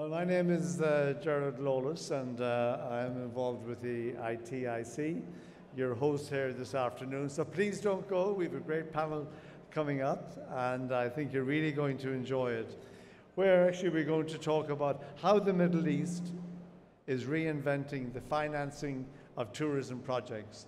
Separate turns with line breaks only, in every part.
Well, my name is Gerard Lawless, and I'm involved with the ITIC, your host here this afternoon. So please don't go. We have a great panel coming up, and I think you're really going to enjoy it. Where actually we're going to talk about how the Middle East is reinventing the financing of tourism projects.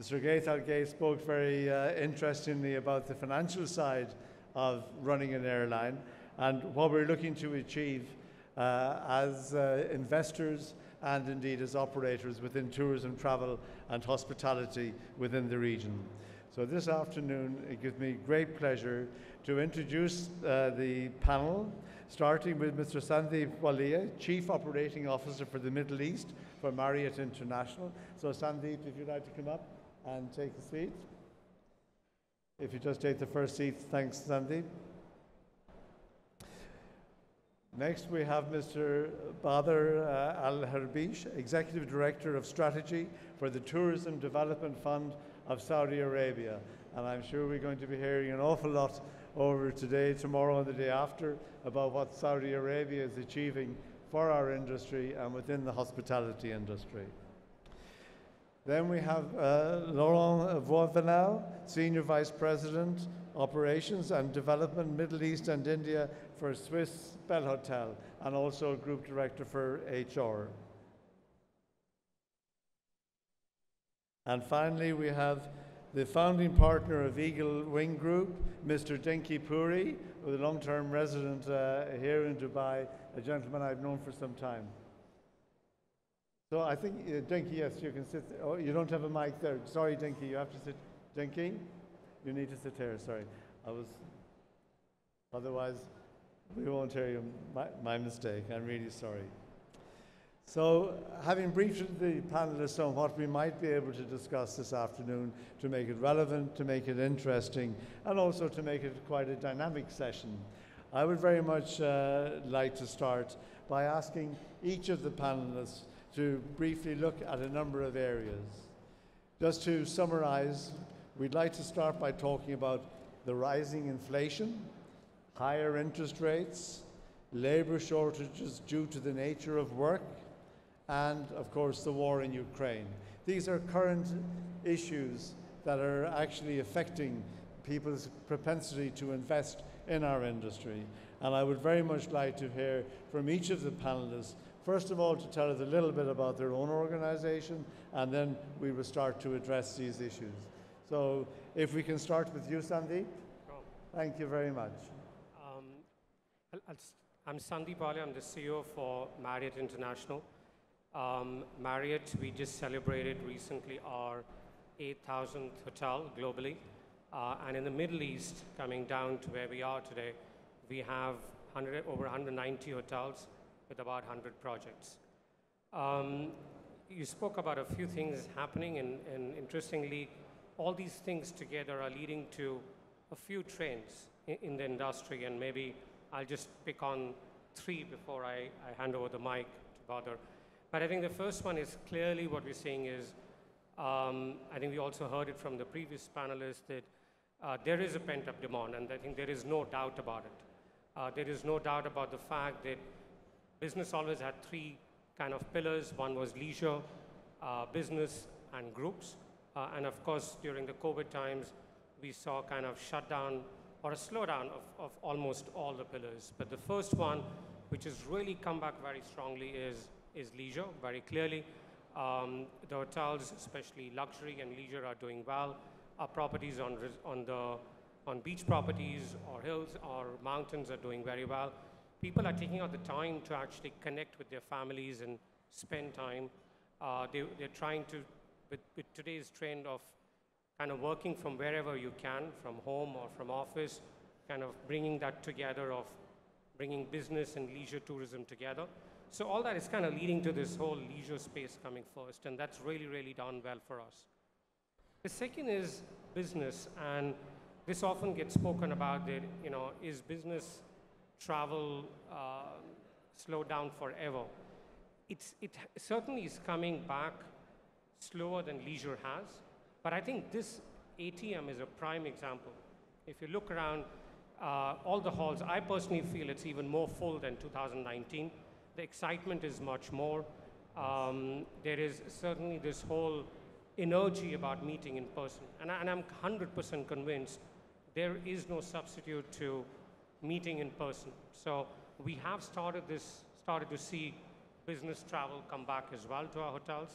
Mr. Gaith Al-Gay spoke very interestingly about the financial side of running an airline and what we're looking to achieve as investors and indeed as operators within tourism, travel and hospitality within the region. So this afternoon it gives me great pleasure to introduce the panel, starting with Mr. Sandeep Walia, Chief Operating Officer for the Middle East for Marriott International. So Sandeep, if you'd like to come up and take a seat. If you just take the first seat, thanks Sandeep. Next, we have Mr. Badr Al-Harbish, Executive Director of Strategy for the Tourism Development Fund of Saudi Arabia. And I'm sure we're going to be hearing an awful lot over today, tomorrow, and the day after about what Saudi Arabia is achieving for our industry and within the hospitality industry. Then we have Laurent Voivenal, Senior Vice President, Operations and Development, Middle East and India for Swiss Bell Hotel, and also Group Director for HR. And finally, we have the founding partner of Eagle Wing Group, Mr. Dinky Puri, who is a long-term resident here in Dubai, a gentleman I've known for some time. So I think, Dinky, yes, you can sit. Oh, you don't have a mic there. Sorry, Dinky, you have to sit. Dinky, you need to sit here. Sorry, otherwise we won't hear you. My mistake. I'm really sorry. So, having briefed the panelists on what we might be able to discuss this afternoon to make it relevant, to make it interesting, and also to make it quite a dynamic session, I would very much like to start by asking each of the panelists to briefly look at a number of areas. Just to summarize, we'd like to start by talking about the rising inflation, higher interest rates, labor shortages due to the nature of work, and of course the war in Ukraine. These are current issues that are actually affecting people's propensity to invest in our industry. And I would very much like to hear from each of the panelists, first of all to tell us a little bit about their own organization, and then we will start to address these issues. So if we can start with you, Sandeep. Thank you very much.
I'm Sandeep Walia. I'm the CEO for Marriott International. Marriott, we just celebrated recently our 8,000th hotel globally. And in the Middle East, coming down to where we are today, we have over 190 hotels with about 100 projects. You spoke about a few things happening, and interestingly, all these things together are leading to a few trends in the industry, and maybe I'll just pick on three before I hand over the mic to Badr. But I think the first one is clearly what we're seeing is, I think we also heard it from the previous panelists, that there is a pent-up demand, and I think there is no doubt about it. There is no doubt about the fact that business always had three kind of pillars. One was leisure, business, and groups. And of course, during the COVID times, we saw kind of shutdown or a slowdown of almost all the pillars. But the first one, which has really come back very strongly, is leisure, very clearly. The hotels, especially luxury and leisure, are doing well. Our properties on beach properties or hills or mountains are doing very well. People are taking out the time to actually connect with their families and spend time. They're trying to, with today's trend of kind of working from wherever you can, from home or from office, kind of bringing that together, of bringing business and leisure tourism together. So all that is kind of leading to this whole leisure space coming first, and that's really, really done well for us. The second is business, and this often gets spoken about that, is business travel slowed down forever? It certainly is coming back slower than leisure has. But I think this ATM is a prime example. If you look around all the halls, I personally feel it's even more full than 2019. the excitement is much more. There is certainly this whole energy about meeting in person. And I'm 100% convinced there is no substitute to meeting in person. So we have started to see business travel come back as well to our hotels.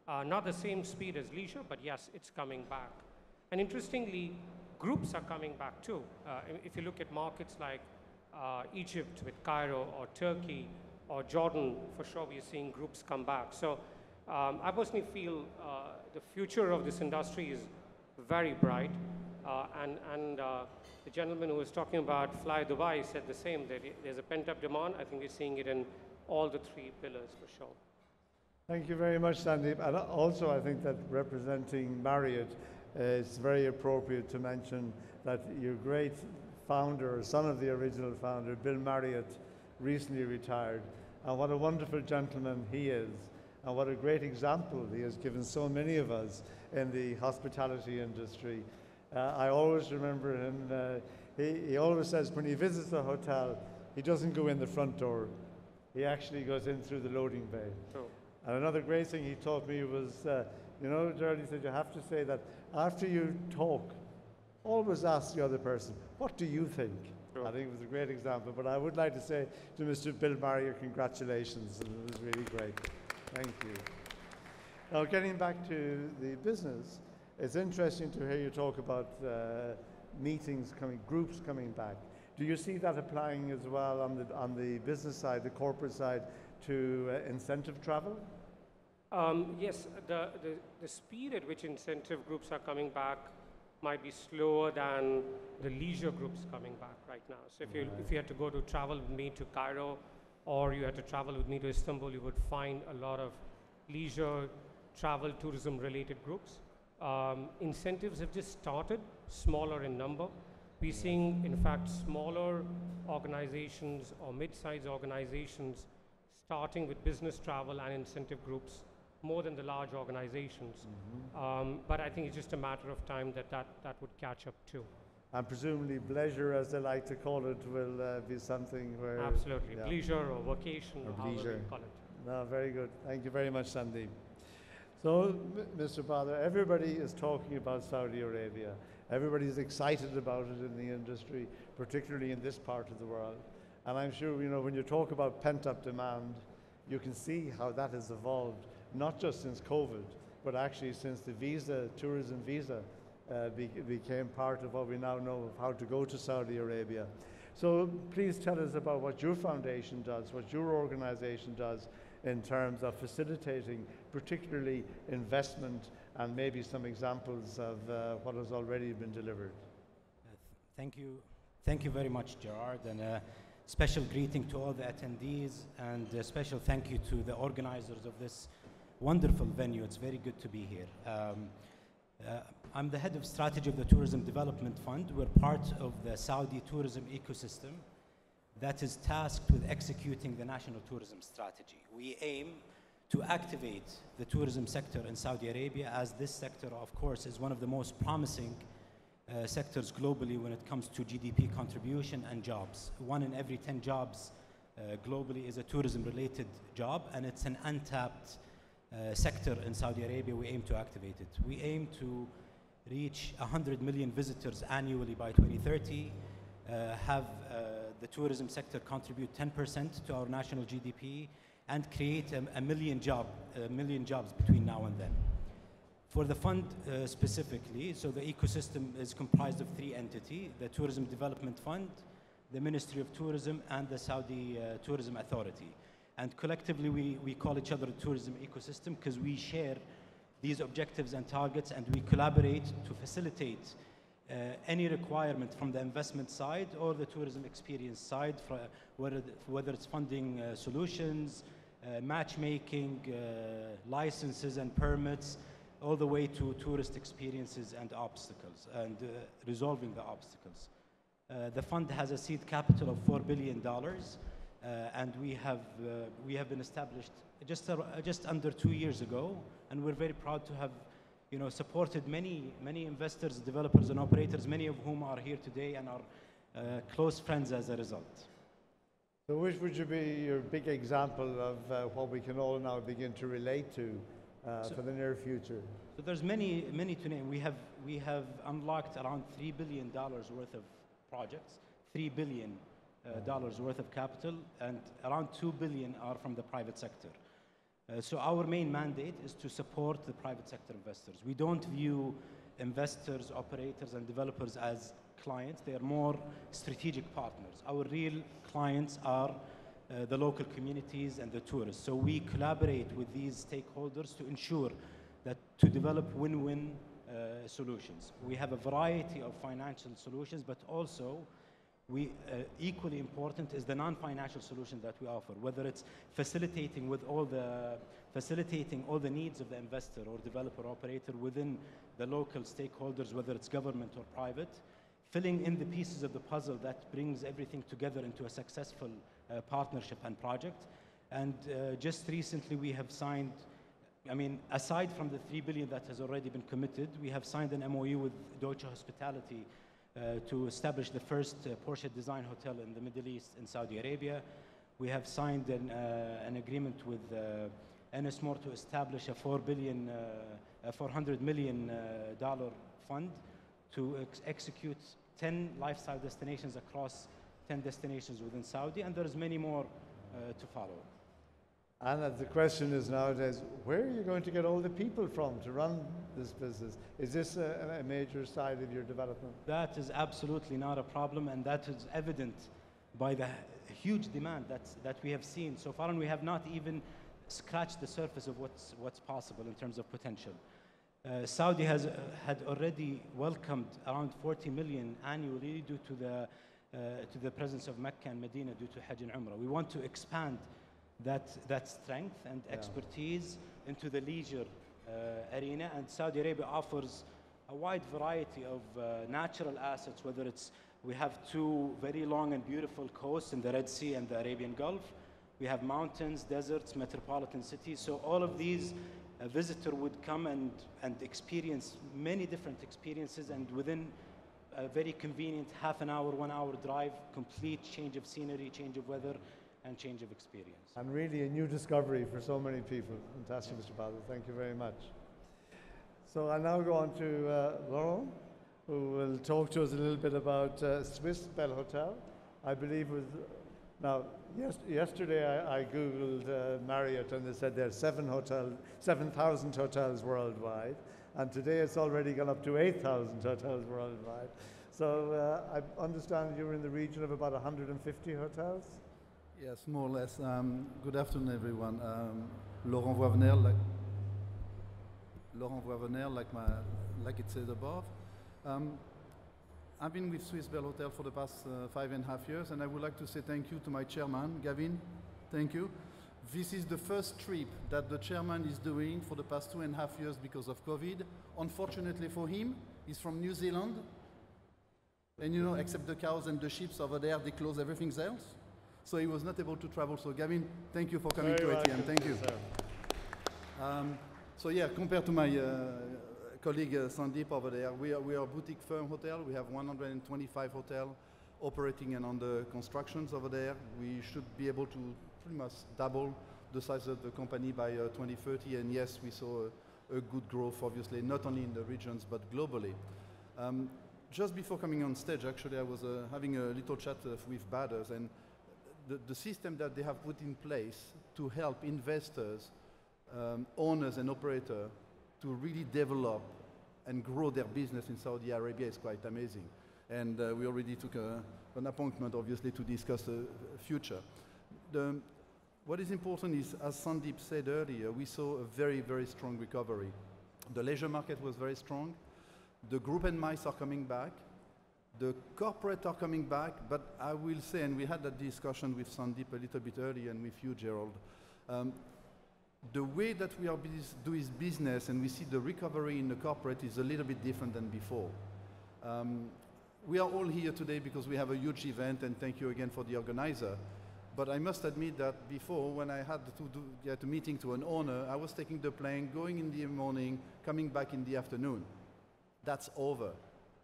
Not the same speed as leisure, but yes, it's coming back. And interestingly, groups are coming back too. If you look at markets like Egypt with Cairo, or Turkey, or Jordan, for sure we are seeing groups come back. So I personally feel the future of this industry is very bright. The gentleman who was talking about Fly Dubai said the same, that there's a pent-up demand. I think we're seeing it in all the three pillars for sure.
Thank you very much, Sandeep. And also, I think that representing Marriott, it's very appropriate to mention that your great founder, son of the original founder, Bill Marriott, recently retired. And what a wonderful gentleman he is. And what a great example he has given so many of us in the hospitality industry. I always remember him, he always says when he visits a hotel, he doesn't go in the front door. He actually goes in through the loading bay.
True.
And another great thing he taught me was, you know, Gerald, he said you have to say that after you talk, always ask the other person, what do you think? True. I think it was a great example. But I would like to say to Mr. Bill Marriott, congratulations. It was really great. Thank you. Now, getting back to the business, it's interesting to hear you talk about meetings coming, groups coming back. Do you see that applying as well on the business side, the corporate side, to incentive travel?
Yes, the speed at which incentive groups are coming back might be slower than the leisure groups coming back right now. So if you had to go to travel with me to Cairo, or you had to travel with me to Istanbul, you would find a lot of leisure, travel, tourism related groups. Incentives have just started, smaller in number. We're seeing, in fact, smaller organizations or mid-sized organizations starting with business travel and incentive groups more than the large organizations. But I think it's just a matter of time that would catch up too.
And presumably bleisure, as they like to call it, will be something where...
Absolutely,
yeah.
Bleisure or vacation, or however you call it.
No, very good. Thank you very much, Sandeep. So, Mr. Badr, everybody is talking about Saudi Arabia. Everybody's excited about it in the industry, particularly in this part of the world. And I'm sure, you know, when you talk about pent-up demand, you can see how that has evolved, not just since COVID, but actually since the tourism visa became part of what we now know of how to go to Saudi Arabia. So please tell us about what your foundation does, what your organization does in terms of facilitating particularly investment, and maybe some examples of what has already been delivered.
Thank you. Thank you very much, Gerard, and a special greeting to all the attendees, and a special thank you to the organizers of this wonderful venue. It's very good to be here. I'm the head of strategy of the Tourism Development Fund. We're part of the Saudi tourism ecosystem that is tasked with executing the national tourism strategy. We aim to activate the tourism sector in Saudi Arabia, as this sector, of course, is one of the most promising sectors globally when it comes to GDP contribution and jobs. 1 in every 10 jobs globally is a tourism-related job, and it's an untapped sector in Saudi Arabia. We aim to activate it. We aim to reach 100 million visitors annually by 2030, have the tourism sector contribute 10% to our national GDP, and create a million jobs between now and then. For the fund specifically, so the ecosystem is comprised of 3 entities: the Tourism Development Fund, the Ministry of Tourism, and the Saudi Tourism Authority. And collectively, we call each other a tourism ecosystem because we share these objectives and targets, and we collaborate to facilitate any requirement from the investment side or the tourism experience side, for whether it's funding solutions, matchmaking, licenses and permits, all the way to tourist experiences and obstacles, and resolving the obstacles. The fund has a seed capital of $4 billion, and we have been established just under 2 years ago, and we're very proud to have, you know, supported many investors, developers, and operators, many of whom are here today and are close friends as a result.
So which would you be your big example of what we can all now begin to relate to for the near future?
So there's many to name. We have unlocked around $3 billion worth of projects, $3 billion dollars worth of capital, and around $2 billion are from the private sector. So our main mandate is to support the private sector investors. We don't view investors, operators, and developers as clients. They are more strategic partners. Our real clients are the local communities and the tourists. So we collaborate with these stakeholders to ensure that to develop win-win solutions. We have a variety of financial solutions, but also equally important is the non-financial solution that we offer, whether it's facilitating all the needs of the investor or developer operator within the local stakeholders, whether it's government or private, filling in the pieces of the puzzle that brings everything together into a successful partnership and project. And just recently we have signed, I mean, aside from the $3 billion that has already been committed, we have signed an MOU with Deutsche Hospitality to establish the first Porsche design hotel in the Middle East in Saudi Arabia. We have signed an agreement with Ennismore to establish a $400 million fund to execute 10 lifestyle destinations across 10 destinations within Saudi, and there's many more to follow.
And the question is nowadays, where are you going to get all the people from to run this business? Is this a major side of your development?
That is absolutely not a problem, and that is evident by the huge demand that we have seen so far, and we have not even scratched the surface of what's possible in terms of potential. Saudi had already welcomed around 40 million annually due to the presence of Mecca and Medina due to Hajj and Umrah. We want to expand that strength and expertise into the leisure arena, and Saudi Arabia offers a wide variety of natural assets, whether it's, we have two very long and beautiful coasts in the Red Sea and the Arabian Gulf. We have mountains, deserts, metropolitan cities. So all of these, a visitor would come and experience many different experiences, and within a very convenient half an hour, 1 hour drive, complete change of scenery, change of weather, and change of experience.
And really a new discovery for so many people. Fantastic, Mr. Badal. Thank you very much. So I'll now go on to Laurent, who will talk to us a little bit about Swiss Belle Hotel. I believe it was, now, yesterday I Googled Marriott, and they said there are 7,000 hotels worldwide. And today it's already gone up to 8,000 hotels worldwide. So I understand you're in the region of about 150 hotels?
Yes, more or less. Good afternoon, everyone. Laurent Voivener, like it said above. I've been with Swiss Belle Hotel for the past 5.5 years, and I would like to say thank you to my chairman, Gavin. Thank you. This is the first trip that the chairman is doing for the past 2.5 years because of COVID. Unfortunately for him, he's from New Zealand, and you know, except the cows and the sheep over there, they close everything else. So he was not able to travel. So Gavin, thank you for coming to ATM. Thank you. So yeah, compared to my colleague Sandeep over there, we are a boutique firm hotel. We have 125 hotels operating and under constructions over there. We should be able to pretty much double the size of the company by 2030. And yes, we saw a good growth, obviously, not only in the regions, but globally. Just before coming on stage, actually, I was having a little chat with Baders, and the system that they have put in place to help investors, owners and operators to really develop and grow their business in Saudi Arabia is quite amazing. And we already took an appointment, obviously, to discuss the future. What is important is, as Sandeep said earlier, we saw a very, very strong recovery. The leisure market was very strong. The group and MICE are coming back. The corporate are coming back, but I will say, and we had that discussion with Sandeep a little bit earlier and with you, Gerald, the way that we are doing business and we see the recovery in the corporate is a little bit different than before. We are all here today because we have a huge event, and thank you again for the organizer. But I must admit that before, when I had to get a meeting to an owner, I was taking the plane, going in the morning, coming back in the afternoon. That's over.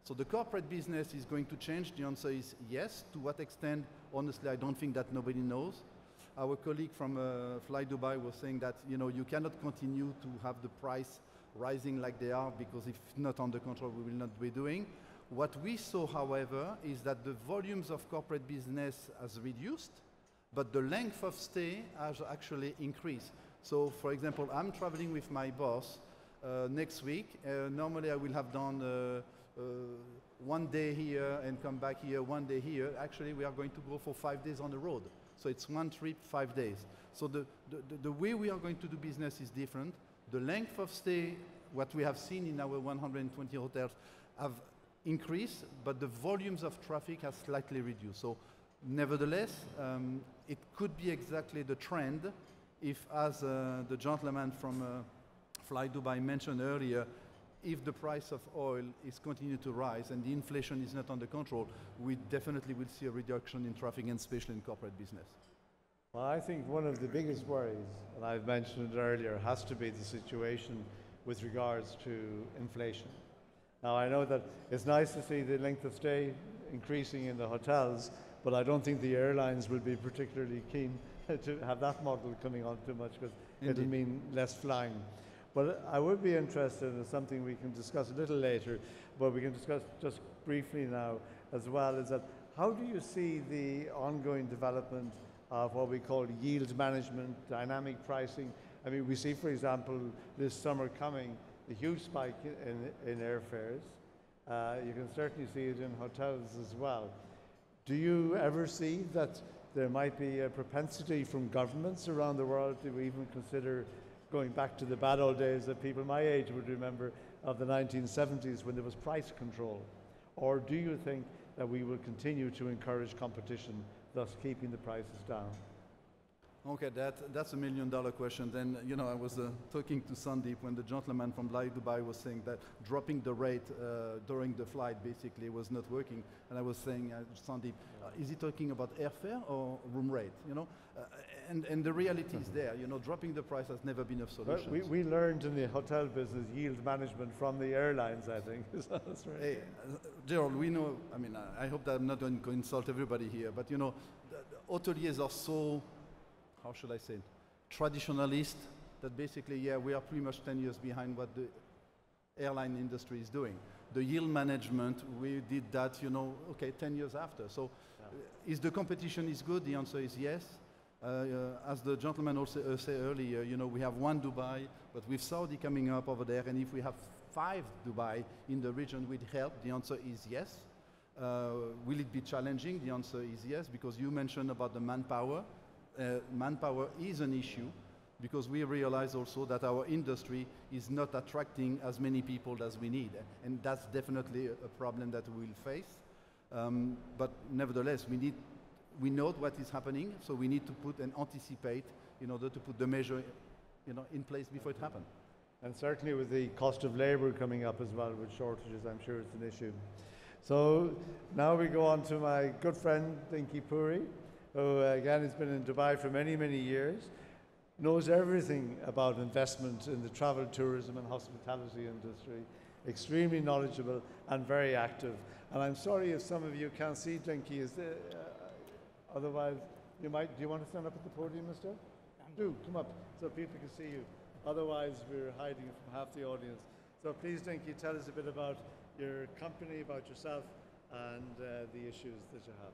So the corporate business is going to change. The answer is yes. To what extent? Honestly, I don't think that nobody knows. Our colleague from Fly Dubai was saying that you cannot continue to have the price rising like they are, because if not under control, we will not be doing. What we saw, however, is that the volumes of corporate business has reduced, but the length of stay has actually increased. So, for example, I'm traveling with my boss next week. Normally, I will have done 1 day here and come back here, 1 day here. Actually, we are going to go for 5 days on the road. So it's 1 trip, 5 days. So the way we are going to do business is different. The length of stay, what we have seen in our 120 hotels, have increased, but the volumes of traffic have slightly reduced. So nevertheless, it could be exactly the trend if, as the gentleman from Fly Dubai mentioned earlier, if the price of oil is continuing to rise and the inflation is not under control, we definitely will see a reduction in traffic, and especially in corporate business.
Well, I think one of the biggest worries, and I've mentioned it earlier, has to be the situation with regards to inflation. Now, I know that it's nice to see the length of stay increasing in the hotels, but I don't think the airlines will be particularly keen to have that model coming on too much, because it'll mean less flying. But I would be interested in something we can discuss a little later, but we can discuss just briefly now as well, is that how do you see the ongoing development of what we call yield management, dynamic pricing? I mean, we see, for example, this summer coming, a huge spike in airfares. You can certainly see it in hotels as well. Do you ever see that there might be a propensity from governments around the world to even consider going back to the bad old days that people my age would remember of the 1970s, when there was price control? Or do you think that we will continue to encourage competition, thus keeping the prices down?
Okay, that's $1 million question. Then, I was talking to Sandeep when the gentleman from Fly Dubai was saying that dropping the rate during the flight basically was not working. And I was saying, Sandeep, is he talking about airfare or room rate? And the reality is there. Dropping the price has never been a solution.
Well, we learned in the hotel business yield management from the airlines, I think. That's right.
Hey, Gerald, we know, I hope that I'm not going to insult everybody here, but the hoteliers are so, how should I say it, traditionalist, that basically, we are pretty much 10 years behind what the airline industry is doing. The yield management, we did that, 10 years after. So is the competition is good? The answer is yes. As the gentleman also said earlier, we have 1 Dubai, but with Saudi coming up over there, and if we have 5 Dubai in the region with help, the answer is yes. Will it be challenging? The answer is yes, because you mentioned about the manpower. Manpower is an issue, because we realize also that our industry is not attracting as many people as we need, and that's definitely a problem that we will face. But nevertheless, we know what is happening, so we need to put and anticipate in order to put the measure in place before it happens.
And certainly with the cost of labour coming up as well with shortages, I'm sure it's an issue. So now we go on to my good friend Dinky Puri, who again has been in Dubai for many, many years, knows everything about investment in the travel, tourism and hospitality industry, extremely knowledgeable and very active. And I'm sorry if some of you can't see Dinky, otherwise you might, do you want to stand up at the podium, mister? Do, come up so people can see you. Otherwise we're hiding from half the audience. So please, Dinky, tell us a bit about your company, about yourself and the issues that you have.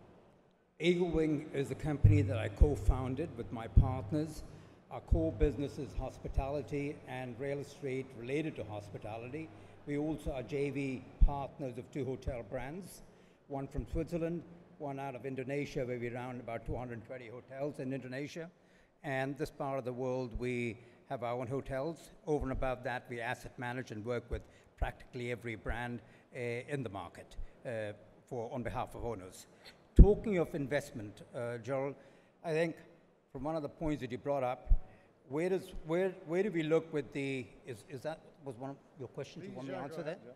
Eagle Wing is a company that I co-founded with my partners. Our core business is hospitality and real estate related to hospitality. We also are JV partners of 2 hotel brands, one from Switzerland, one out of Indonesia, where we run about 220 hotels in Indonesia. And this part of the world, we have our own hotels. Over and above that, we asset manage and work with practically every brand in the market on behalf of owners. Talking of investment, Gerald, I think from one of the points that you brought up, where do we look with the, is that was one of your questions? You want me to answer that? Yeah.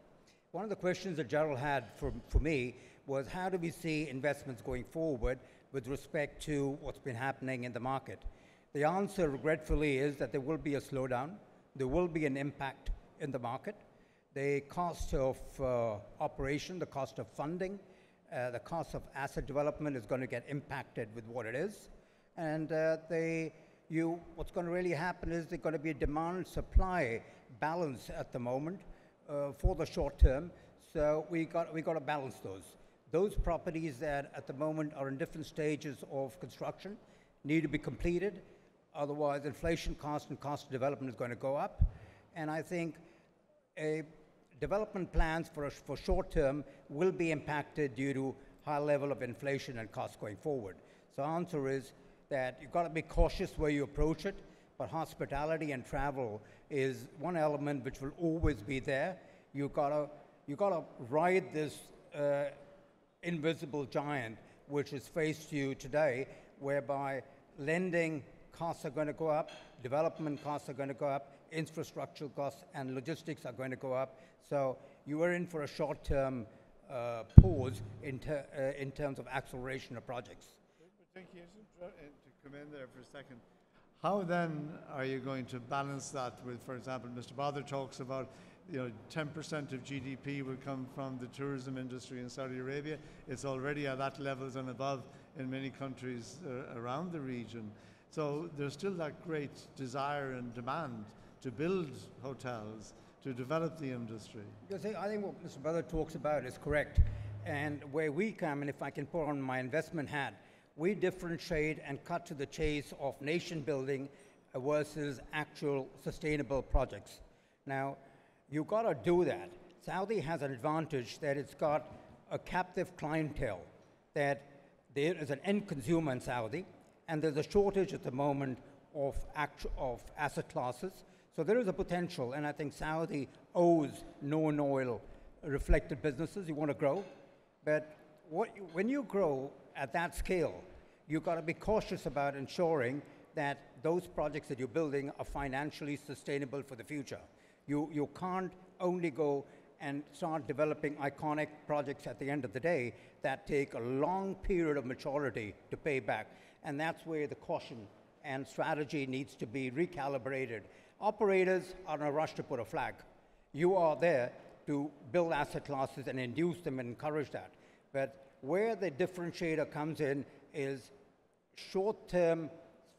One of the questions that Gerald had for me was, how do we see investments going forward with respect to what's been happening in the market? The answer, regretfully, is that there will be a slowdown. There will be an impact in the market. the cost of operation, the cost of funding, the cost of asset development is going to get impacted with what it is. And what's going to really happen is there's going to be a demand-supply balance at the moment for the short term. So we got to balance those. Those properties that at the moment are in different stages of construction need to be completed. Otherwise, inflation cost and cost of development is going to go up. And I think development plans for short term will be impacted due to high level of inflation and costs going forward. So the answer is that you've got to be cautious where you approach it, but hospitality and travel is one element which will always be there. You've got to ride this invisible giant which is faced you today, whereby lending costs are going to go up, development costs are going to go up, infrastructure costs and logistics are going to go up. So you are in for a short-term pause in terms of acceleration of projects.
Thank you. To come in there for a second. How then are you going to balance that with, for example, Mr. Bother talks about 10% of GDP will come from the tourism industry in Saudi Arabia. It's already at that levels and above in many countries around the region. So there's still that great desire and demand to build hotels, to develop the industry.
I think what Mr. Bother talks about is correct. And where we come, and if I can put on my investment hat, we differentiate and cut to the chase of nation building versus actual sustainable projects. Now, you've got to do that. Saudi has an advantage that it's got a captive clientele, that there is an end consumer in Saudi, and there's a shortage at the moment of asset classes. So there is a potential, and I think Saudi owes non-oil reflected businesses. You want to grow, but when you grow at that scale, you've got to be cautious about ensuring that those projects that you're building are financially sustainable for the future. You can't only go and start developing iconic projects at the end of the day that take a long period of maturity to pay back. And that's where the caution and strategy needs to be recalibrated. Operators are in a rush to put a flag. You are there to build asset classes and induce them and encourage that. But where the differentiator comes in is short-term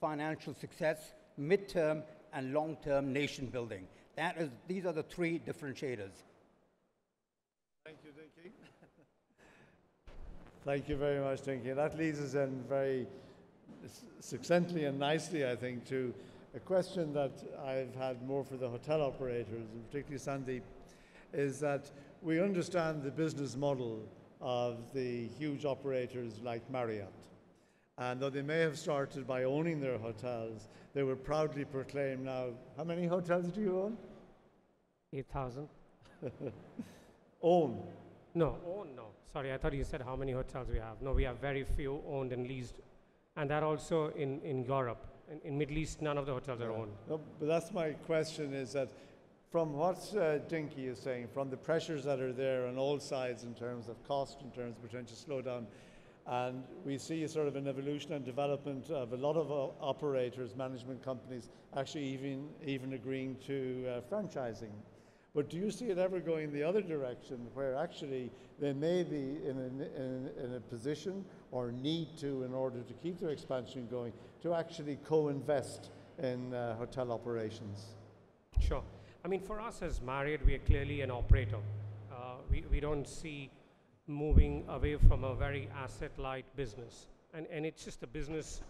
financial success, mid-term and long-term nation building. These are the three differentiators.
Thank you, Dinky. Thank you very much, Dinky. That leads us in very succinctly and nicely, I think, to a question that I've had more for the hotel operators, and particularly Sandeep, is that we understand the business model of the huge operators like Marriott. And though they may have started by owning their hotels, they will proudly proclaim now, how many hotels do you own?
8,000.
Own?
No, own, no. Sorry, I thought you said how many hotels we have. No, we have very few owned and leased. And that also in Europe. In Middle East, none of the hotels are owned.
No, but that's my question, is that from what Dinky is saying, from the pressures that are there on all sides in terms of cost, in terms of potential slowdown, and we see sort of an evolution and development of a lot of operators, management companies, actually even agreeing to franchising. But do you see it ever going the other direction, where actually they may be in a position or need to, in order to keep their expansion going, to actually co-invest in hotel operations?
Sure. I mean, for us as Marriott, we are clearly an operator. We don't see moving away from a very asset-light business. And it's just a business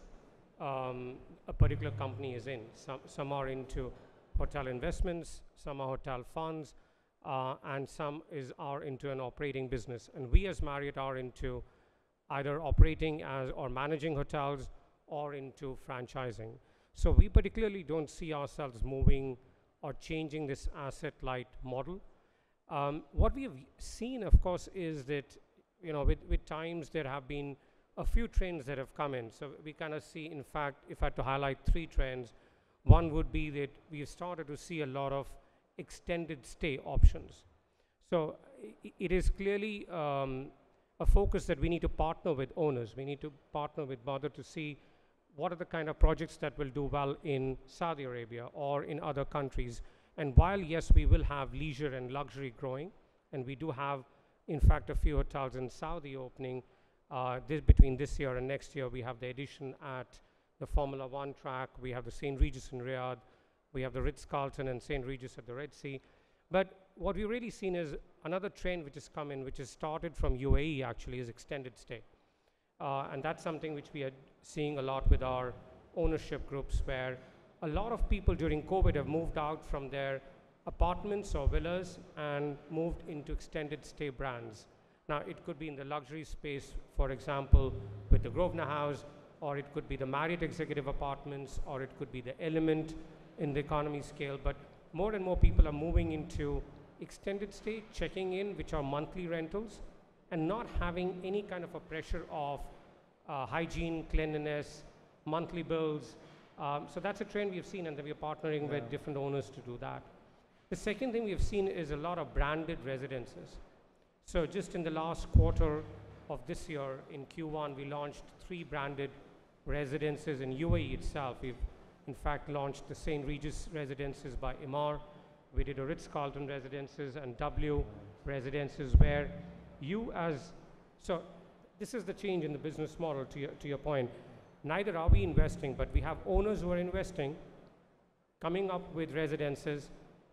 a particular company is in. Some are into hotel investments, some are hotel funds, and some are into an operating business. And we as Marriott are into either operating or managing hotels or into franchising. So we particularly don't see ourselves moving or changing this asset-light model. What we have seen, of course, is that with times there have been a few trends that have come in. So we kind of see, in fact, if I had to highlight three trends, one would be that we've started to see a lot of extended stay options. So it is clearly a focus that we need to partner with owners. We need to partner with Bother to see what are the kind of projects that will do well in Saudi Arabia or in other countries. And while, yes, we will have leisure and luxury growing, and we do have, in fact, a few hotels in Saudi opening between this year and next year. We have the addition at the Formula One track. We have the St. Regis in Riyadh. We have the Ritz-Carlton and St. Regis at the Red Sea. But what we've really seen is another trend which has come in, which has started from UAE actually, is extended stay. And that's something which we are seeing a lot with our ownership groups, where a lot of people during COVID have moved out from their apartments or villas and moved into extended stay brands. Now, it could be in the luxury space, for example, with the Grosvenor House, or it could be the Marriott Executive Apartments, or it could be the Element in the economy scale. But more and more people are moving into extended stay, checking in, which are monthly rentals, and not having any kind of a pressure of hygiene, cleanliness, monthly bills. So that's a trend we've seen, and that we're partnering with different owners to do that. The second thing we've seen is a lot of branded residences. So just in the last quarter of this year, in Q1, we launched 3 branded residences in UAE itself. We've in fact launched the St. Regis residences by Emaar. We did a Ritz-Carlton residences and W residences, where so this is the change in the business model, to your point. Neither are we investing, but we have owners who are investing, coming up with residences.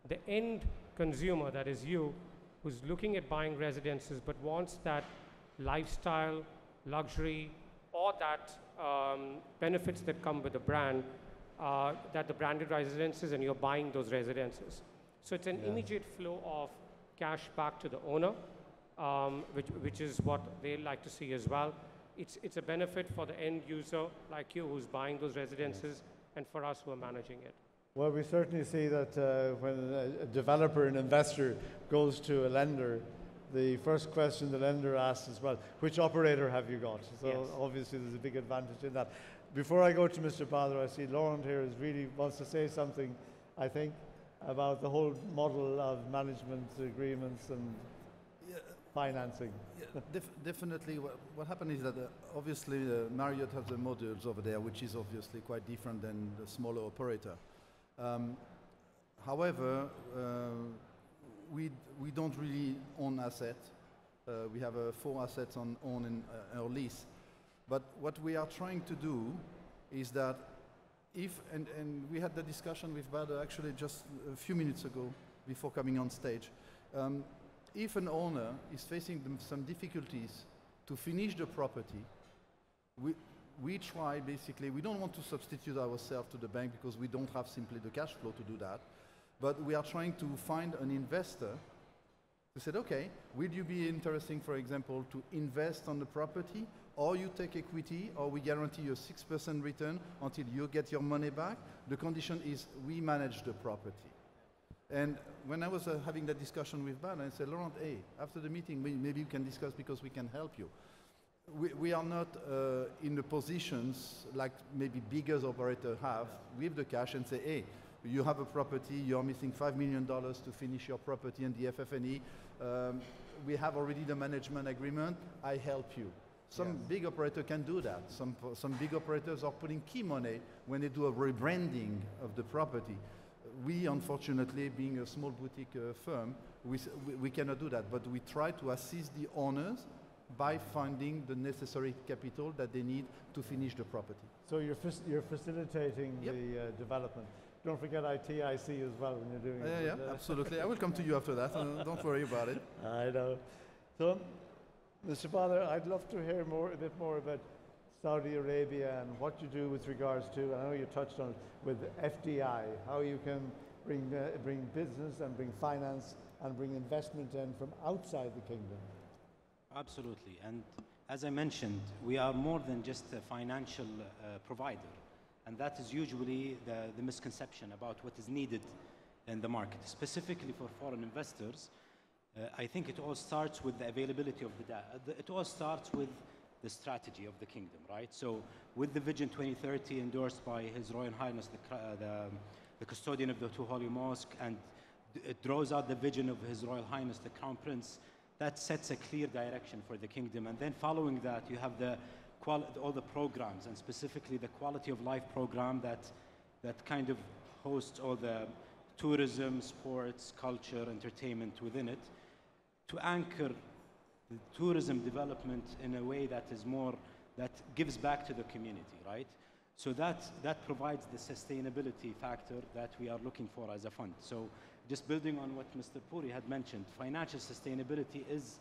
The end consumer, that is you, who's looking at buying residences but wants that lifestyle, luxury, or that benefits that come with the brand, that the branded residences, and you're buying those residences. So it's an immediate flow of cash back to the owner, which is what they like to see as well. It's a benefit for the end user like you who's buying those residences, and for us who are managing it.
Well, we certainly see that when a developer, an investor goes to a lender, the first question the lender asks is, well, which operator have you got? So obviously there's a big advantage in that. Before I go to Mr. Badr, I see Laurent here wants to say something, I think, about the whole model of management agreements and financing.
Yeah, definitely. What happened is that obviously Marriott has the modules over there, which is obviously quite different than the smaller operator. However, we don't really own assets. We have 4 assets on own or lease. But what we are trying to do is that and we had the discussion with Badr actually just a few minutes ago before coming on stage. If an owner is facing some difficulties to finish the property, we try basically, we don't want to substitute ourselves to the bank because we don't have simply the cash flow to do that, but we are trying to find an investor who said, okay, would you be interesting, for example, to invest on the property, or you take equity, or we guarantee you a 6% return until you get your money back. The condition is we manage the property. And when I was having that discussion with Ban, I said, Laurent, hey, after the meeting, maybe we can discuss because we can help you. We are not in the positions like maybe bigger operators have with the cash and say, hey, you have a property, you're missing $5 million to finish your property and the FF&E. We have already the management agreement, I help you. Some big operator can do that. Some big operators are putting key money when they do a rebranding of the property. We, unfortunately, being a small boutique firm, we cannot do that, but we try to assist the owners by finding the necessary capital that they need to finish the property.
So you're facilitating the development. Don't forget ITIC as well when you're doing it.
Yeah, absolutely. I will come to you after that. Don't worry about it.
I know. So, Mr. Badr, I'd love to hear a bit more about Saudi Arabia and what you do with regards to, I know you touched on it, with FDI, how you can bring business and bring finance and bring investment in from outside the kingdom.
Absolutely. And as I mentioned, we are more than just a financial provider. And that is usually the misconception about what is needed in the market. Specifically for foreign investors, I think it all starts with the availability of the data. It all starts with the strategy of the kingdom, right? So with the Vision 2030 endorsed by His Royal Highness, the custodian of the two holy mosques, and it draws out the vision of His Royal Highness, the Crown Prince, that sets a clear direction for the kingdom. And then following that, you have all the programs, and specifically the quality of life program that kind of hosts all the tourism, sports, culture, entertainment within it, to anchor the tourism development in a way that is more, that gives back to the community, right? So that provides the sustainability factor that we are looking for as a fund. So just building on what Mr. Puri had mentioned, financial sustainability is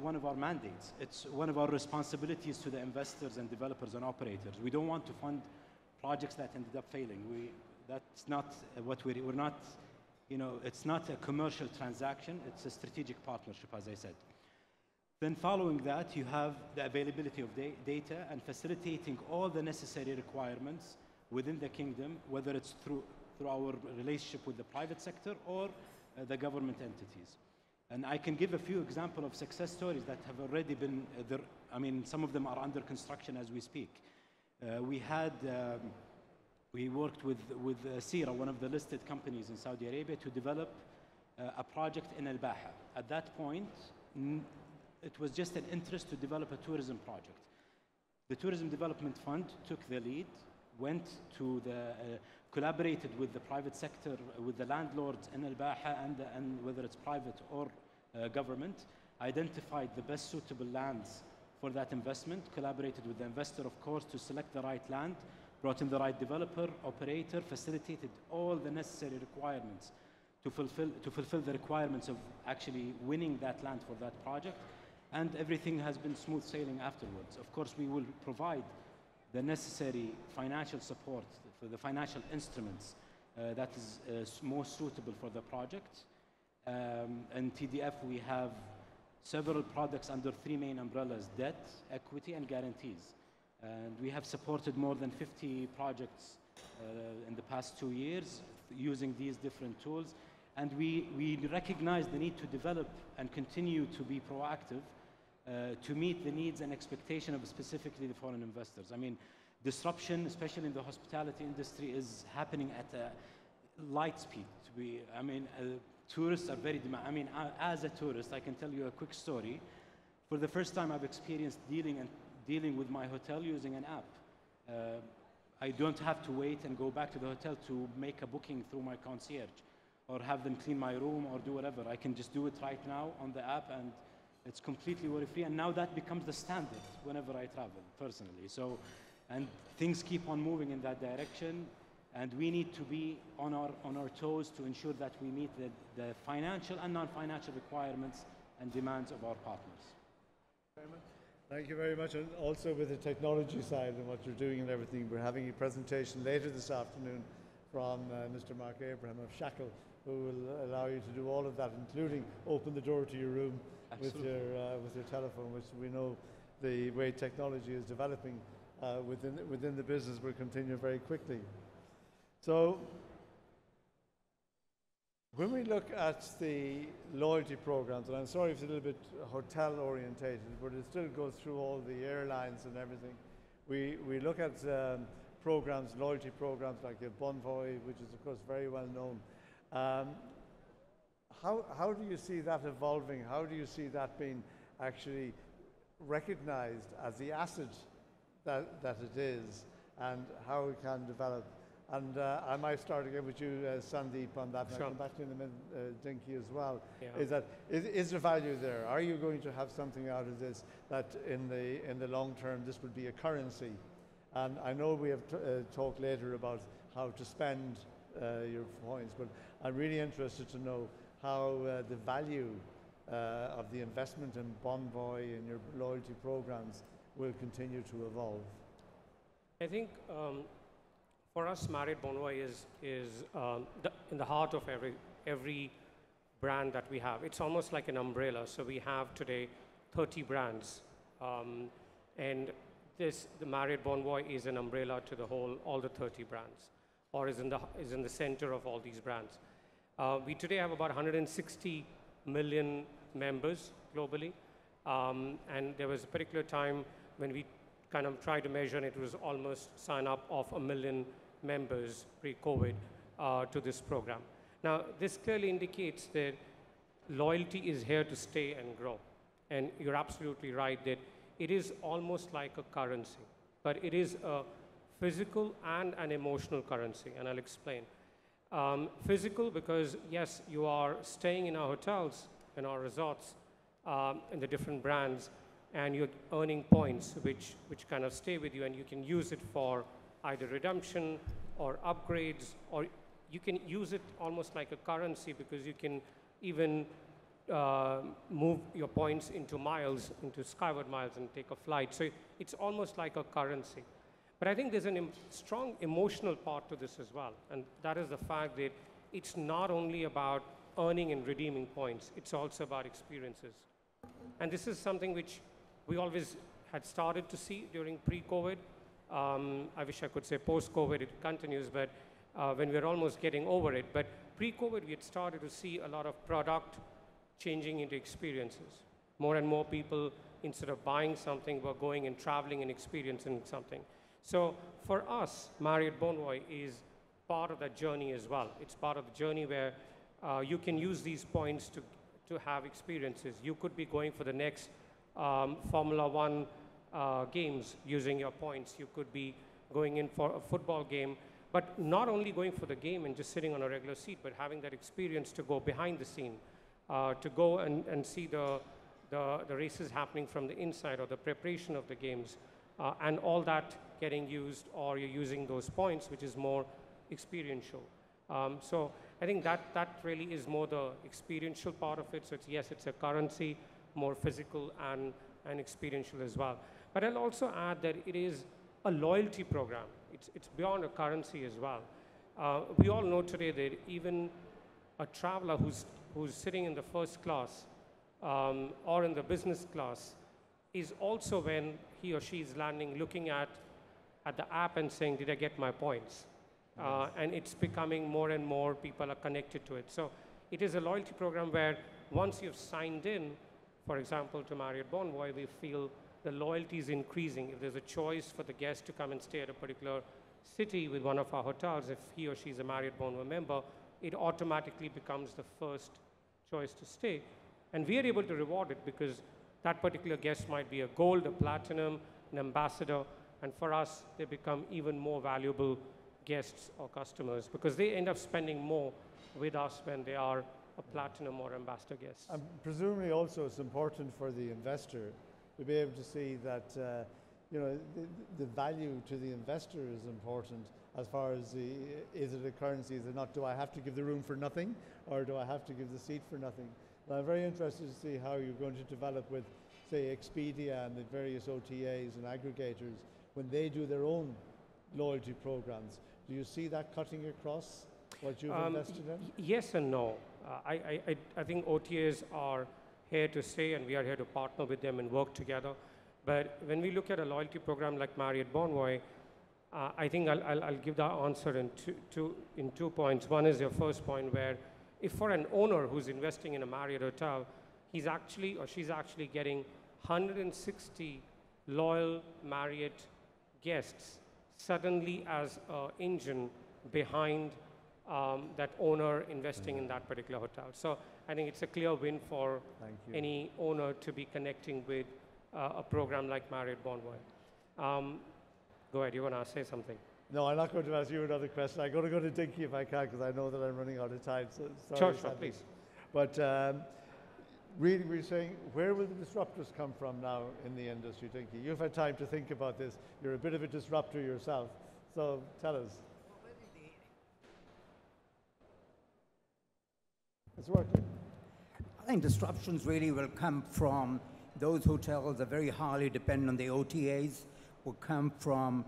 one of our mandates. It's one of our responsibilities to the investors and developers and operators. We don't want to fund projects that ended up failing. That's not what we're not, you know, it's not a commercial transaction, it's a strategic partnership, as I said. Then following that, you have the availability of data and facilitating all the necessary requirements within the kingdom, whether it's through our relationship with the private sector or the government entities. And I can give a few examples of success stories that have already been there. I mean, some of them are under construction as we speak. We worked with Sira, one of the listed companies in Saudi Arabia, to develop a project in Al-Baha. At that point, it was just an interest to develop a tourism project. The Tourism Development Fund took the lead, went to collaborated with the private sector, with the landlords in Al-Baha, and whether it's private or government, identified the best suitable lands for that investment, collaborated with the investor, of course, to select the right land, brought in the right developer, operator, facilitated all the necessary requirements to fulfill the requirements of actually winning that land for that project, and everything has been smooth sailing afterwards. Of course, we will provide the necessary financial support for the financial instruments that is most suitable for the project. In TDF, we have several products under 3 main umbrellas: debt, equity, and guarantees. And we have supported more than 50 projects in the past 2 years using these different tools. And we recognize the need to develop and continue to be proactive to meet the needs and expectation of specifically the foreign investors. I mean, disruption, especially in the hospitality industry, is happening at a light speed. Tourists are very demanding. I mean, as a tourist, I can tell you a quick story. For the first time, I've experienced dealing with my hotel using an app. I don't have to wait and go back to the hotel to make a booking through my concierge or have them clean my room or do whatever. I can just do it right now on the app, and it's completely worry-free. And now that becomes the standard whenever I travel, personally. So, and things keep on moving in that direction, and we need to be on our toes to ensure that we meet the financial and non-financial requirements and demands of our partners.
Thank you very much. And also with the technology side and what you're doing and everything, we're having a presentation later this afternoon from Mr. Mark Abraham of Shackle, who will allow you to do all of that, including open the door to your room with your telephone, which we know the way technology is developing within the business will continue very quickly. So when we look at the loyalty programs, and I'm sorry if it's a little bit hotel orientated, but it still goes through all the airlines and everything. We look at programs, loyalty programs like the Bonvoy, which is of course very well known. How do you see that evolving? How do you see that being actually recognized as the asset that it is, and how it can develop? And I might start again with you, Sandeep, on that. Sure. And I'll come back to you in a minute, Dinky, as well. Yeah. Is there value there? Are you going to have something out of this that in the long term this would be a currency? And I know we have talked later about how to spend your points, but I'm really interested to know how the value of the investment in Bonvoy and your loyalty programs will continue to evolve.
I think for us, Marriott Bonvoy is in the heart of every brand that we have. It's almost like an umbrella. So we have today 30 brands, and the Marriott Bonvoy is an umbrella to all the 30 brands, or is in the center of all these brands. We today have about 160 million members globally, and there was a particular time when we kind of tried to measure, and it was almost sign up of 1 million members pre-COVID to this program. Now, this clearly indicates that loyalty is here to stay and grow. And you're absolutely right that it is almost like a currency, but it is a physical and an emotional currency, and I'll explain. Physical, because yes, you are staying in our hotels, in our resorts, in the different brands, and you're earning points which kind of stay with you, and you can use it for either redemption or upgrades, or you can use it almost like a currency, because you can even move your points into miles, into skyward miles, and take a flight. So it's almost like a currency. But I think there's a strong emotional part to this as well, and that is the fact that it's not only about earning and redeeming points, it's also about experiences. And this is something which we always had started to see during pre-COVID. I wish I could say post-COVID it continues, but when we're almost getting over it. But pre-COVID, we had started to see a lot of product changing into experiences. More and more people, instead of buying something, were going and traveling and experiencing something. So for us, Marriott Bonvoy is part of that journey as well. It's part of the journey where you can use these points to have experiences. You could be going for the next Formula One games using your points. You could be going in for a football game, but not only going for the game and just sitting on a regular seat, but having that experience to go behind the scene, to go and see the races happening from the inside, or the preparation of the games, and all that getting used, or you're using those points, which is more experiential. So I think that really is more the experiential part of it. So yes, it's a currency, more physical and experiential as well. But I'll also add that it is a loyalty program. It's beyond a currency as well. We all know today that even a traveler who's sitting in the first class or in the business class is also, when he or she is landing, looking at the app and saying, did I get my points? And it's becoming more and more people are connected to it. So it is a loyalty program where once you've signed in, for example, to Marriott Bonvoy, we feel the loyalty is increasing. If there's a choice for the guest to come and stay at a particular city with one of our hotels, if he or she is a Marriott Bonvoy member, it automatically becomes the first choice to stay. And we are able to reward it because that particular guest might be a gold, a platinum, an ambassador, and for us, they become even more valuable guests or customers because they end up spending more with us when they are a platinum or ambassador guest.
And presumably also it's important for the investor to be able to see that the value to the investor is important as far as is it a currency, is it not? Do I have to give the room for nothing, or do I have to give the seat for nothing? And I'm very interested to see how you're going to develop with, say, Expedia and the various OTAs and aggregators when they do their own loyalty programs. Do you see that cutting across what you've invested in?
Yes and no. I think OTAs are here to stay, and we are here to partner with them and work together. But when we look at a loyalty program like Marriott Bonvoy, I think I'll give the answer in two points. One is your first point, where if for an owner who's investing in a Marriott hotel, he's actually or she's actually getting 160 loyal Marriott guests suddenly as an engine behind that owner investing in that particular hotel. So I think it's a clear win for any owner to be connecting with a program like Marriott Bonvoy. Go ahead, you want to say something?
No, I'm not going to ask you another question. I'm going to go to Dinky if I can, because I know that I'm running out of time. So sorry,
sure, please.
But really, we're saying, where will the disruptors come from now in the industry, Dinky? You've had time to think about this. You're a bit of a disruptor yourself. So tell us. It's working.
I think disruptions really will come from those hotels that are very highly dependent on the OTAs, will come from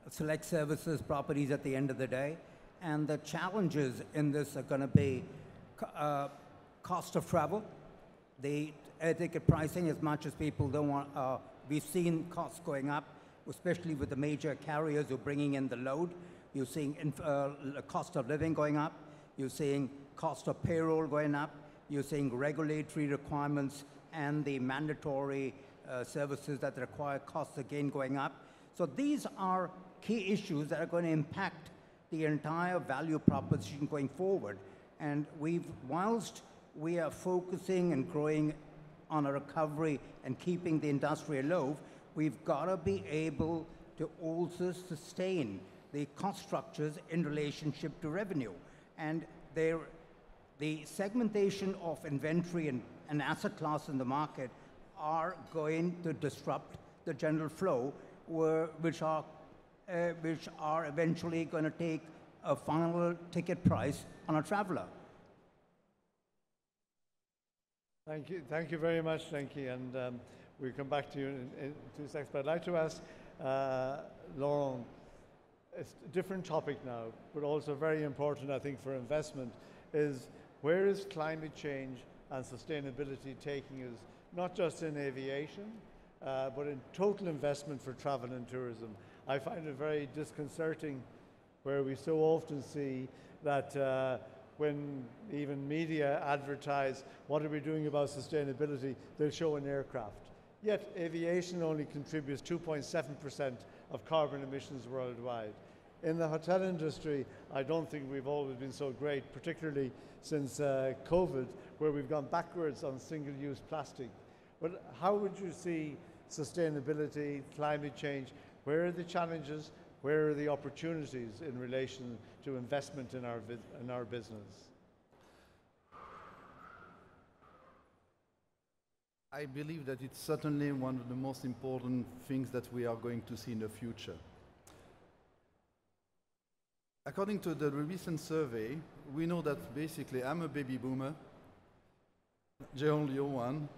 select services properties at the end of the day. And the challenges in this are going to be cost of travel, the air ticket pricing, as much as people don't want, we've seen costs going up, especially with the major carriers who are bringing in the load. You're seeing cost of living going up. You're seeing cost of payroll going up. You're seeing regulatory requirements and the mandatory services that require costs again going up. So these are key issues that are going to impact the entire value proposition going forward. And whilst we are focusing and growing on a recovery and keeping the industry alive, we've got to be able to also sustain the cost structures in relationship to revenue. and the segmentation of inventory and asset class in the market are going to disrupt the general flow, which are eventually going to take a final ticket price on a traveler.
Thank you very much, Lenky, and we'll come back to you in 2 seconds. But I'd like to ask Laurent, it's a different topic now, but also very important, I think, for investment, is where is climate change and sustainability taking us, not just in aviation, but in total investment for travel and tourism. I find it very disconcerting where we so often see that when even media advertise what are we doing about sustainability, they'll show an aircraft. Yet aviation only contributes 2.7% of carbon emissions worldwide. In the hotel industry, I don't think we've always been so great, particularly since COVID, where we've gone backwards on single-use plastic. But how would you see sustainability, climate change? Where are the challenges? Where are the opportunities in relation to investment in our business?
I believe that it's certainly one of the most important things that we are going to see in the future. According to the recent survey, we know that basically I'm a baby boomer, Jerome, you're one,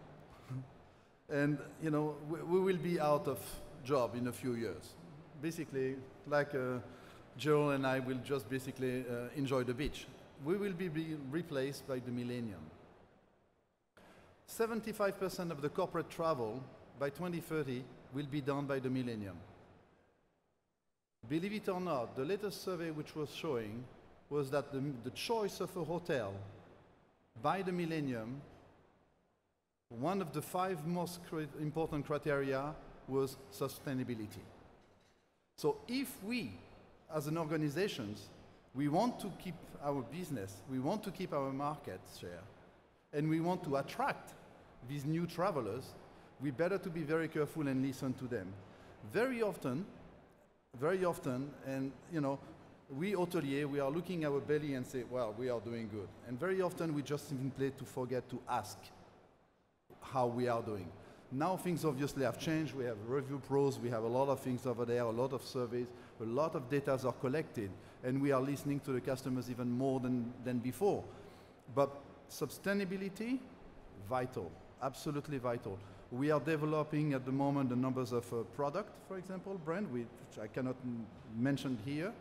and you know we will be out of job in a few years. Basically, like Jerome and I will just basically enjoy the beach. We will be replaced by the millennium. 75% of the corporate travel by 2030 will be done by the millennium. Believe it or not, the latest survey which was showing was that the choice of a hotel by the millennium, one of the 5 most important criteria was sustainability. So if we, as an organization, we want to keep our business, we want to keep our market share, and we want to attract these new travelers, we better to be very careful and listen to them. Very often, and you know, we hotelier, we are looking our belly and say, well, we are doing good. And very often we just simply forget to ask how we are doing. Now things obviously have changed. We have review pros, we have a lot of things over there, a lot of surveys, a lot of data are collected, and we are listening to the customers even more than before. But sustainability, vital, absolutely vital. We are developing at the moment the numbers of product, for example, brand, which I cannot mention here.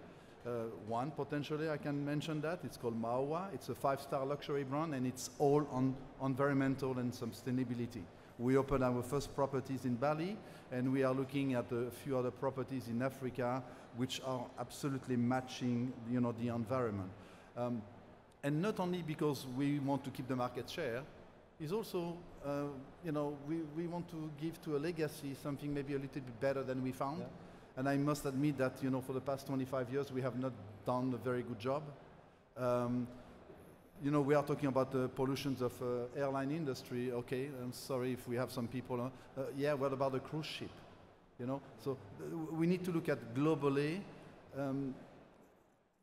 One, potentially, I can mention that. It's called Maua. It's a 5-star luxury brand, and it's all on environmental and sustainability. We opened our first properties in Bali, and we are looking at a few other properties in Africa, which are absolutely matching, you know, the environment. And not only because we want to keep the market share, is also, you know, we want to give to a legacy something maybe a little bit better than we found. Yeah. And I must admit that, you know, for the past 25 years, we have not done a very good job. You know, we are talking about the pollutions of airline industry. Okay, I'm sorry if we have some people. Yeah, what about the cruise ship? You know, so we need to look at globally.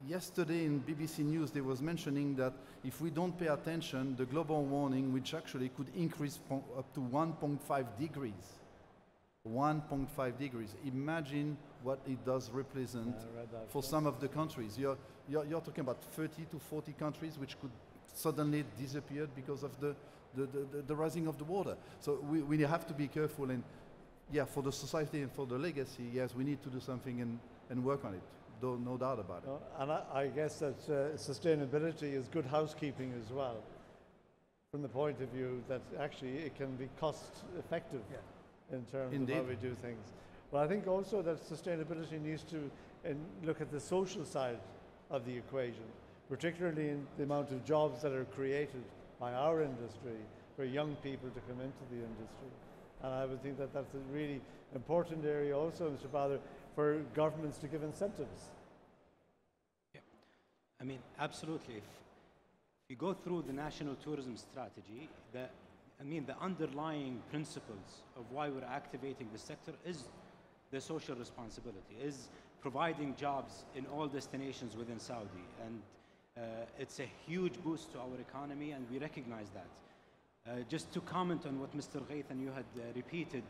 Yesterday in BBC News, they was mentioning that if we don't pay attention, the global warming, which actually could increase up to 1.5 degrees. 1.5 degrees. Imagine what it does represent for some of the countries. You're talking about 30 to 40 countries which could suddenly disappear because of the rising of the water. So we have to be careful, and yeah, for the society and for the legacy, yes, we need to do something and work on it. No doubt about it.
And I guess that sustainability is good housekeeping as well, from the point of view that actually it can be cost effective. Yeah. In terms Indeed. Of how we do things. But I think also that sustainability needs to look at the social side of the equation, particularly in the amount of jobs that are created by our industry for young people to come into the industry. And I would think that that's a really important area also, Mr. Bother, for governments to give incentives.
Yeah, I mean, absolutely. If you go through the national tourism strategy, the underlying principles of why we're activating the sector is the social responsibility, is providing jobs in all destinations within Saudi. And It's a huge boost to our economy, and we recognize that. Just to comment on what Mr. Ghaithan, you had repeated,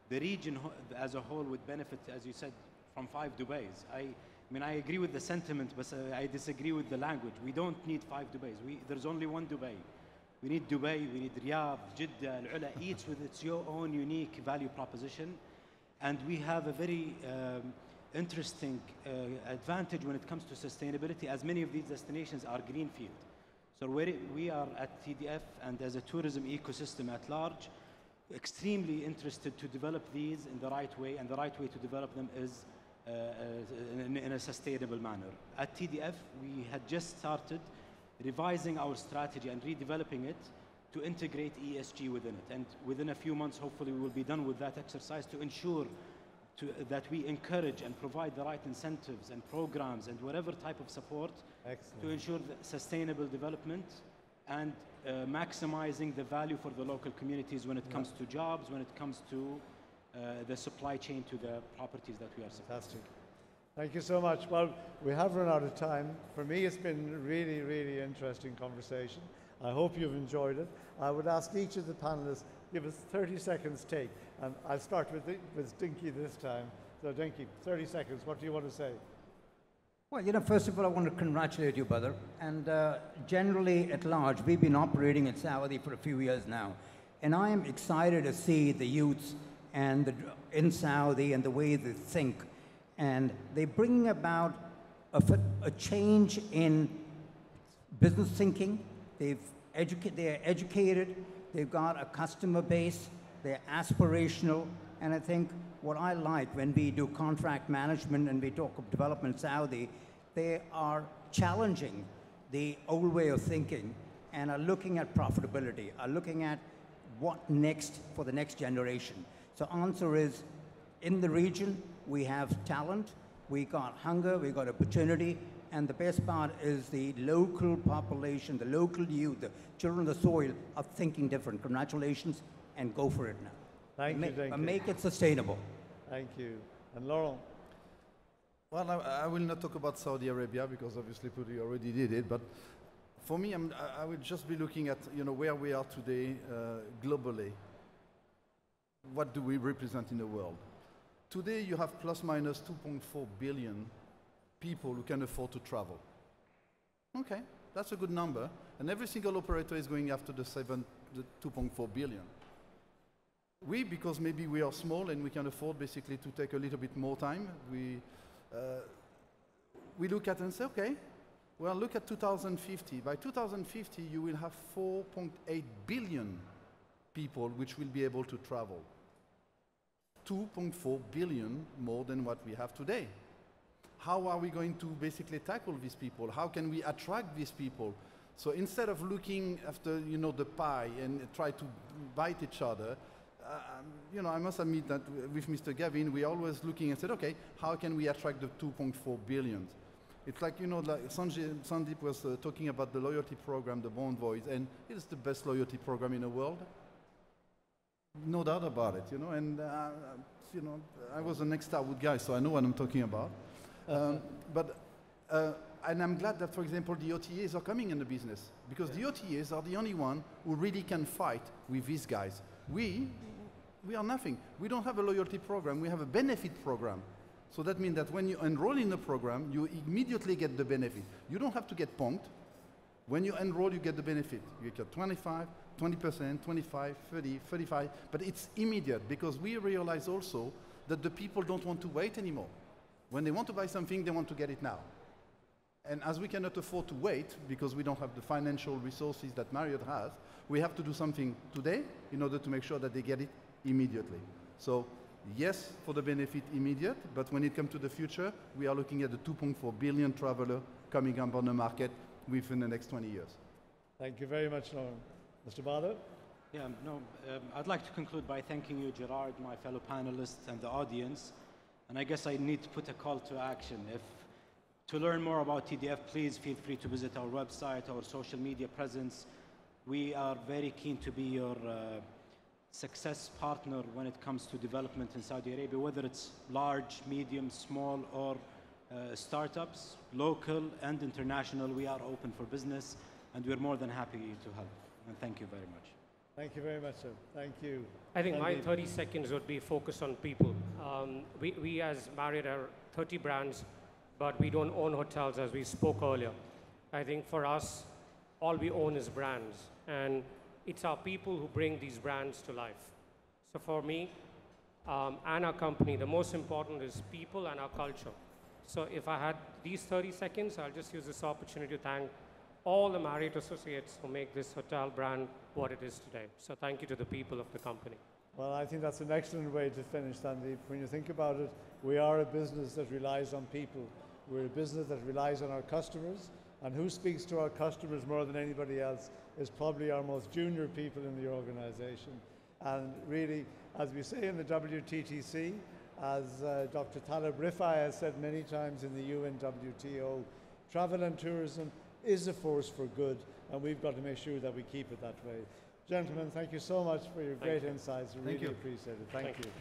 the region as a whole would benefit, as you said, from 5 Dubais. I mean, I agree with the sentiment, but I disagree with the language. We don't need 5 Dubais. There's only one Dubai. We need Dubai, we need Riyadh, Jeddah, Al-Ula, each with its own unique value proposition. And we have a very interesting advantage when it comes to sustainability, as many of these destinations are greenfield. So we are at TDF and as a tourism ecosystem at large, extremely interested to develop these in the right way, and the right way to develop them is in a sustainable manner. At TDF, we had just started revising our strategy and redeveloping it to integrate ESG within it. And within a few months, hopefully, we will be done with that exercise to ensure that we encourage and provide the right incentives and programs and whatever type of support to ensure sustainable development and maximizing the value for the local communities when it comes to jobs, when it comes to the supply chain to the properties that we are supporting.
Fantastic. Thank you so much. Well, we have run out of time. For me, it's been a really, really interesting conversation. I hope you've enjoyed it. I would ask each of the panelists, give us 30 seconds take. And I'll start with Dinky this time. So Dinky, 30 seconds. What do you want to say?
Well, you know, first of all, I want to congratulate you, brother. And generally, at large, we've been operating in Saudi for a few years now. And I am excited to see the youths and in Saudi and the way they think. And they're bringing about a change in business thinking. They're educated. They've got a customer base. They're aspirational. And I think what I like when we do contract management and we talk of development in Saudi, they are challenging the old way of thinking and are looking at profitability, are looking at what next for the next generation. So answer is, in the region, we have talent, we got hunger, we got opportunity, and the best part is the local population, the local youth, the children of the soil are thinking different. Congratulations, and go for it now.
Thank you.
Make it sustainable.
Thank you. And Laurent?
Well, I will not talk about Saudi Arabia because obviously Puri already did it, but for me, I would just be looking at where we are today globally. What do we represent in the world? Today, you have plus minus 2.4 billion people who can afford to travel. Okay, that's a good number. And every single operator is going after the 2.4 billion. Because maybe we are small and we can afford basically to take a little bit more time, we look at and say, okay, well, look at 2050. By 2050, you will have 4.8 billion people which will be able to travel. 2.4 billion more than what we have today. How are we going to basically tackle these people? How can we attract these people? So instead of looking after the pie and try to bite each other, I must admit that with Mr. Gavin, we're always looking and said, okay, how can we attract the 2.4 billion? It's like, like Sandeep was talking about the loyalty program, the Bond Voice, and it is the best loyalty program in the world. No doubt about it, and I was an ex-Starwood guy, so I know what I'm talking about. And I'm glad that, for example, the OTAs are coming in the business, because the OTAs are the only one who really can fight with these guys. We are nothing. We don't have a loyalty program. We have a benefit program. So that means that when you enroll in the program, you immediately get the benefit. You don't have to get punked. When you enroll, you get the benefit. You get 25, 20%, 25, 30, 35, but it's immediate because we realize also that the people don't want to wait anymore. When they want to buy something, they want to get it now. And as we cannot afford to wait because we don't have the financial resources that Marriott has, we have to do something today in order to make sure that they get it immediately. So yes, for the benefit immediate, but when it comes to the future, we are looking at the 2.4 billion traveler coming up on the market within the next 20 years.
Thank you very much, Lauren. Mr. Badr?
Yeah, I'd like to conclude by thanking you, Gerard, my fellow panelists, and the audience. And I guess I need to put a call to action. To learn more about TDF, please feel free to visit our website, our social media presence. We are very keen to be your success partner when it comes to development in Saudi Arabia, whether it's large, medium, small, or startups, local and international. We are open for business, and we're more than happy to help. And thank you very much.
Thank you very much, sir. Thank you.
I think my
Sandeep.
30 seconds would be focused on people. We as Marriott are 30 brands, but we don't own hotels, as we spoke earlier. I think for us, all we own is brands, and it's our people who bring these brands to life. So for me and our company, the most important is people and our culture. So if I had these 30 seconds, I'll just use this opportunity to thank all the Marriott associates who make this hotel brand what it is today. So thank you to the people of the company.
Well, I think that's an excellent way to finish, Sandeep. When you think about it, we are a business that relies on people. We're a business that relies on our customers, and who speaks to our customers more than anybody else is probably our most junior people in the organization. And really, as we say in the WTTC, as Dr. Talib Rifai has said many times in the UNWTO, travel and tourism is a force for good, and we've got to make sure that we keep it that way. Gentlemen, thank you so much for your great insights. We really appreciate it. Thank you.